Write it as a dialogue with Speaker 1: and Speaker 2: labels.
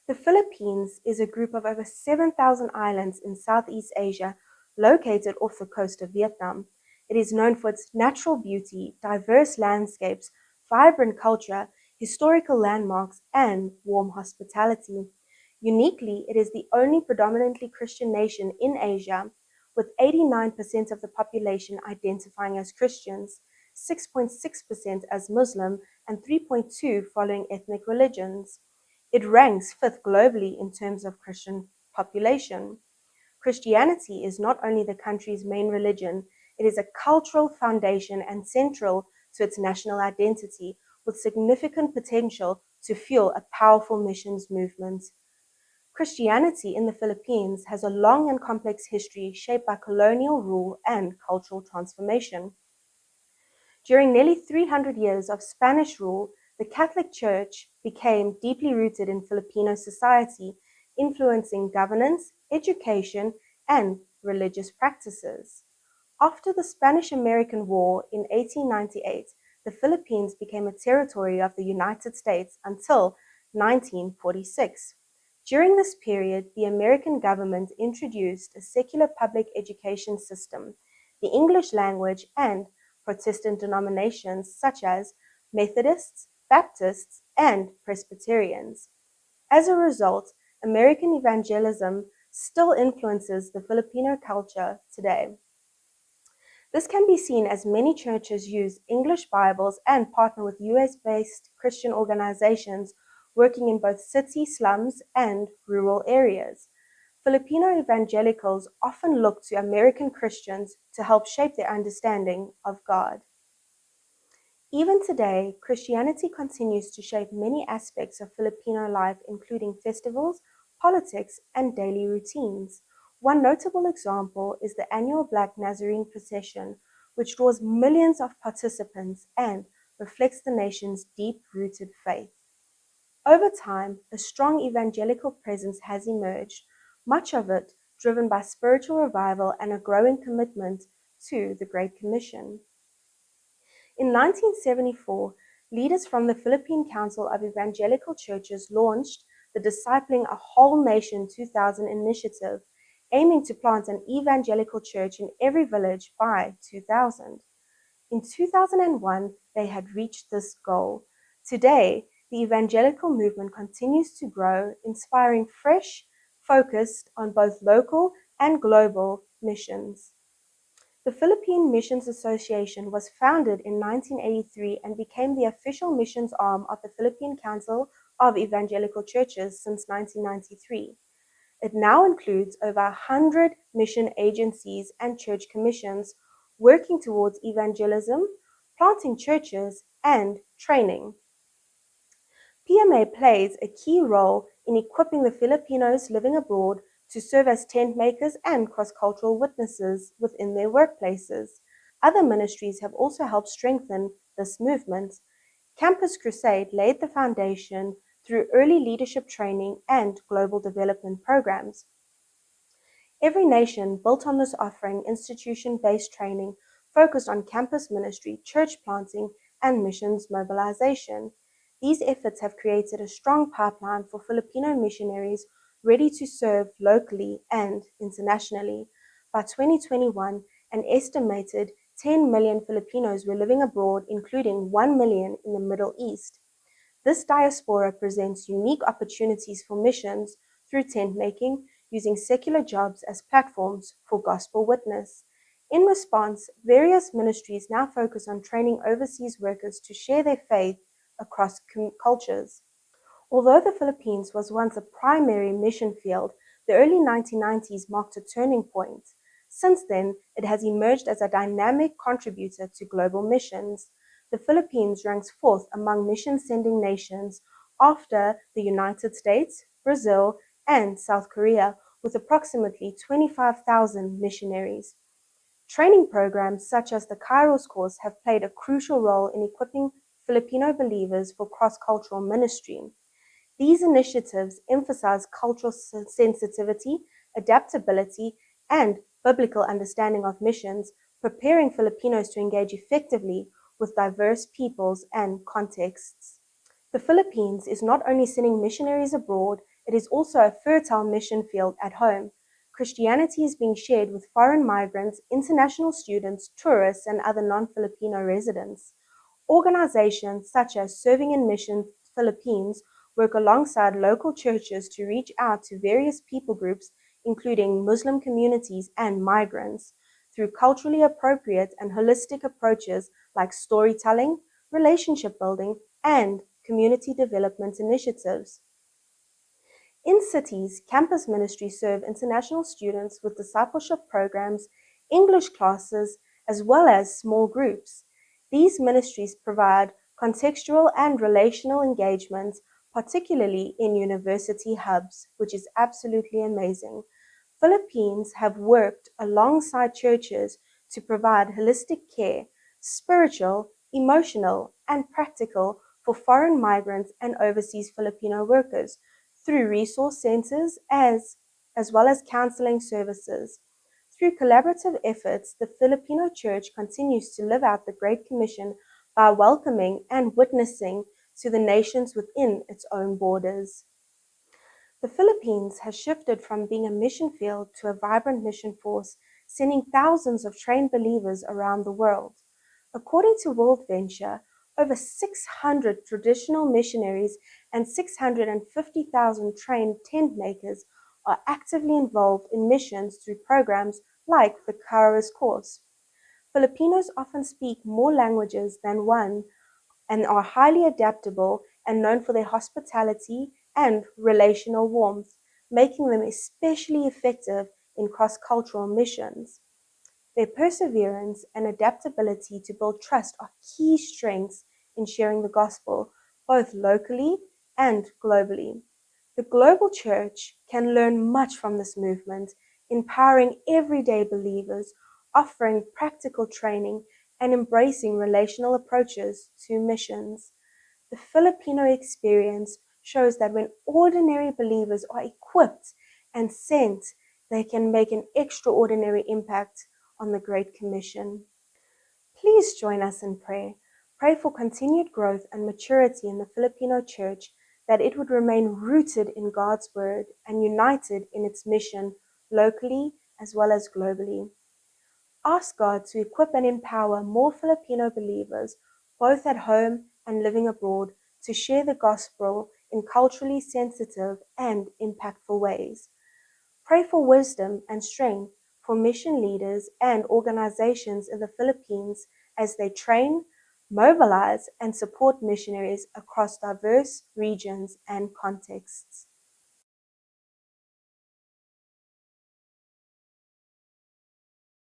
Speaker 1: The Philippines is a group of over 7,000 islands in Southeast Asia, located off the coast of Vietnam. It is known for its natural beauty, diverse landscapes, vibrant culture, historical landmarks, and warm hospitality. Uniquely, it is the only predominantly Christian nation in Asia, with 89% of the population identifying as Christians, 6.6% as Muslim, and 3.2% following ethnic religions. It ranks fifth globally in terms of Christian population. Christianity is not only the country's main religion, it is a cultural foundation and central to its national identity, with significant potential to fuel a powerful missions movement. Christianity in the Philippines has a long and complex history shaped by colonial rule and cultural transformation. During nearly 300 years of Spanish rule, the Catholic Church became deeply rooted in Filipino society, influencing governance, education, and religious practices. After the Spanish-American War in 1898, the Philippines became a territory of the United States until 1946. During this period, the American government introduced a secular public education system, the English language, and Protestant denominations such as Methodists, Baptists, and Presbyterians. As a result, American evangelism still influences the Filipino culture today. This can be seen as many churches use English Bibles and partner with US-based Christian organizations working in both city slums and rural areas. Filipino evangelicals often look to American Christians to help shape their understanding of God. Even today, Christianity continues to shape many aspects of Filipino life, including festivals, politics, and daily routines. One notable example is the annual Black Nazarene procession, which draws millions of participants and reflects the nation's deep-rooted faith. Over time, a strong evangelical presence has emerged, much of it driven by spiritual revival and a growing commitment to the Great Commission. In 1974, leaders from the Philippine Council of Evangelical Churches launched the Discipling a Whole Nation 2000 initiative, aiming to plant an evangelical church in every village by 2000. In 2001, they had reached this goal. Today, the evangelical movement continues to grow, inspiring fresh focus on both local and global missions. The Philippine Missions Association was founded in 1983 and became the official missions arm of the Philippine Council of Evangelical Churches since 1993. It now includes over 100 mission agencies and church commissions working towards evangelism, planting churches, and training. PMA plays a key role in equipping the Filipinos living abroad to serve as tent makers and cross-cultural witnesses within their workplaces. Other ministries have also helped strengthen this movement. Campus Crusade laid the foundation through early leadership training and global development programs. Every nation built on this offering institution-based training focused on campus ministry, church planting, and missions mobilization. These efforts have created a strong pipeline for Filipino missionaries ready to serve locally and internationally. By 2021, an estimated 10 million Filipinos were living abroad, including 1 million in the Middle East. This diaspora presents unique opportunities for missions through tent making, using secular jobs as platforms for gospel witness. In response, various ministries now focus on training overseas workers to share their faith across cultures. Although the Philippines was once a primary mission field, the early 1990s marked a turning point. Since then, it has emerged as a dynamic contributor to global missions. The Philippines ranks fourth among mission-sending nations after the United States, Brazil, and South Korea, with approximately 25,000 missionaries. Training programs such as the Kairos course have played a crucial role in equipping Filipino believers for cross-cultural ministry. These initiatives emphasize cultural sensitivity, adaptability, and biblical understanding of missions, preparing Filipinos to engage effectively with diverse peoples and contexts. The Philippines is not only sending missionaries abroad, It is also a fertile mission field at home. Christianity is being shared with foreign migrants, international students, tourists, and other non-Filipino residents. Organizations such as Serving in Mission Philippines work alongside local churches to reach out to various people groups, including Muslim communities and migrants, through culturally appropriate and holistic approaches like storytelling, relationship building, and community development initiatives. In cities, campus ministries serve international students with discipleship programs, English classes, as well as small groups. These ministries provide contextual and relational engagement, particularly in university hubs, which is absolutely amazing. Philippines have worked alongside churches to provide holistic care, spiritual, emotional, and practical for foreign migrants and overseas Filipino workers through resource centers as well as counseling services. Through collaborative efforts, the Filipino Church continues to live out the Great Commission by welcoming and witnessing to the nations within its own borders. The Philippines has shifted from being a mission field to a vibrant mission force, sending thousands of trained believers around the world. According to World Venture, over 600 traditional missionaries and 650,000 trained tent makers are actively involved in missions through programs like the Kairos course. Filipinos often speak more languages than one and are highly adaptable and known for their hospitality and relational warmth, making them especially effective in cross-cultural missions. Their perseverance and adaptability to build trust are key strengths in sharing the gospel, both locally and globally. The global church can learn much from this movement, empowering everyday believers, offering practical training, and embracing relational approaches to missions. The Filipino experience shows that when ordinary believers are equipped and sent, they can make an extraordinary impact on the Great Commission. Please join us in prayer. Pray for continued growth and maturity in the Filipino Church, that it would remain rooted in God's Word and united in its mission locally as well as globally. Ask God to equip and empower more Filipino believers, both at home and living abroad, to share the gospel in culturally sensitive and impactful ways. Pray for wisdom and strength for mission leaders and organizations in the Philippines as they train, mobilize, and support missionaries across diverse regions and contexts.